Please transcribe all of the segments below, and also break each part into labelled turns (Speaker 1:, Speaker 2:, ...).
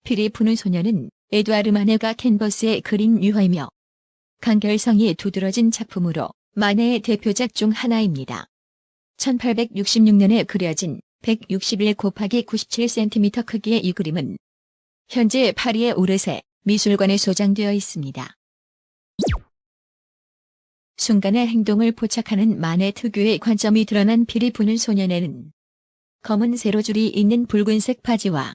Speaker 1: 필이 부는 소녀는 에드와르 마네가 캔버스에 그린 유화이며 간결성이 두드러진 작품으로 마네의 대표작 중 하나입니다. 1866년에 그려진 161×97cm 크기의 이 그림은 현재 파리의 오르세 미술관에 소장되어 있습니다. 순간의 행동을 포착하는 마네 특유의 관점이 드러난 필이 부는 소년에는 검은 세로줄이 있는 붉은색 바지와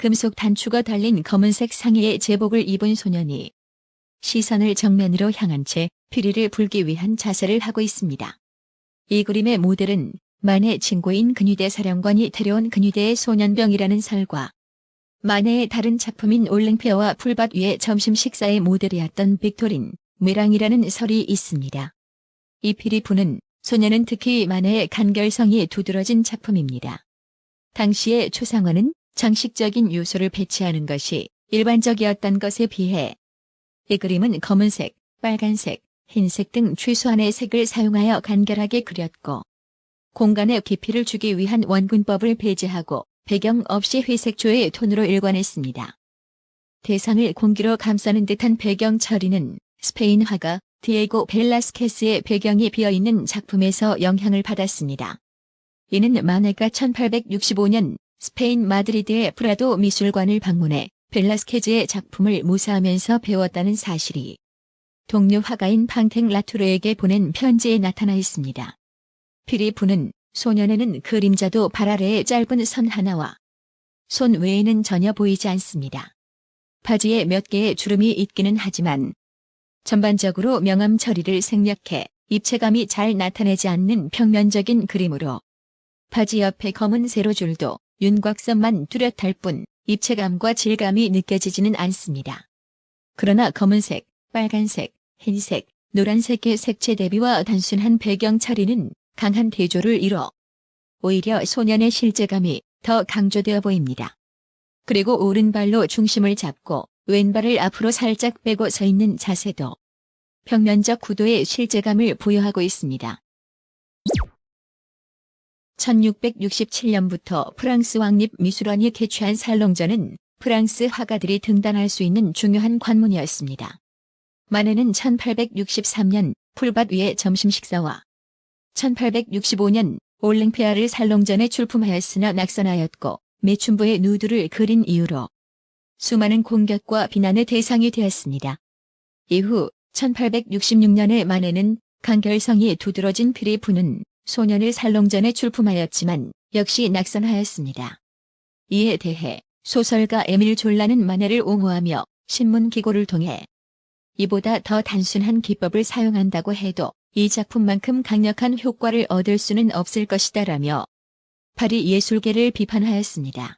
Speaker 1: 금속 단추가 달린 검은색 상의의 제복을 입은 소년이 시선을 정면으로 향한 채 피리를 불기 위한 자세를 하고 있습니다. 이 그림의 모델은 마네 친구인 근위대 사령관이 데려온 근위대의 소년병이라는 설과 마네의 다른 작품인 올랭피어와 풀밭 위의 점심 식사의 모델이었던 빅토린 므랑이라는 설이 있습니다. 이 필이 부는 소녀는 특히 마네의 간결성이 두드러진 작품입니다. 당시의 초상화는 장식적인 요소를 배치하는 것이 일반적이었던 것에 비해 이 그림은 검은색, 빨간색, 흰색 등 최소한의 색을 사용하여 간결하게 그렸고 공간에 깊이를 주기 위한 원근법을 배제하고 배경 없이 회색조의 톤으로 일관했습니다. 대상을 공기로 감싸는 듯한 배경 처리는 스페인 화가 디에고 벨라스케스의 배경이 비어있는 작품에서 영향을 받았습니다. 이는 마네가 1865년 스페인 마드리드의 프라도 미술관을 방문해 벨라스케즈의 작품을 모사하면서 배웠다는 사실이 동료 화가인 팡탱 라투르에게 보낸 편지에 나타나 있습니다. 필이 부는 소년에는 그림자도 발 아래에 짧은 선 하나와 손 외에는 전혀 보이지 않습니다. 바지에 몇 개의 주름이 있기는 하지만 전반적으로 명암 처리를 생략해 입체감이 잘 나타내지 않는 평면적인 그림으로 바지 옆에 검은 세로줄도 윤곽선만 뚜렷할 뿐 입체감과 질감이 느껴지지는 않습니다. 그러나 검은색, 빨간색, 흰색, 노란색의 색채 대비와 단순한 배경 처리는 강한 대조를 이뤄 오히려 소년의 실제감이 더 강조되어 보입니다. 그리고 오른발로 중심을 잡고 왼발을 앞으로 살짝 빼고 서 있는 자세도 평면적 구도의 실제감을 부여하고 있습니다. 1667년부터 프랑스 왕립미술원이 개최한 살롱전은 프랑스 화가들이 등단할 수 있는 중요한 관문이었습니다. 마네는 1863년 풀밭 위의 점심 식사와 1865년 올랭피아를 살롱전에 출품하였으나 낙선하였고 매춘부의 누드를 그린 이유로 수많은 공격과 비난의 대상이 되었습니다. 이후 1866년에 마네는 간결성이 두드러진 필이 부는 소년을 살롱전에 출품하였지만 역시 낙선하였습니다. 이에 대해 소설가 에밀 졸라는 마네를 옹호하며 신문 기고를 통해 이보다 더 단순한 기법을 사용한다고 해도 이 작품만큼 강력한 효과를 얻을 수는 없을 것이다라며 파리 예술계를 비판하였습니다.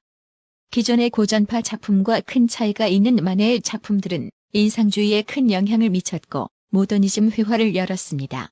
Speaker 1: 기존의 고전파 작품과 큰 차이가 있는 마네의 작품들은 인상주의에 큰 영향을 미쳤고 모더니즘 회화를 열었습니다.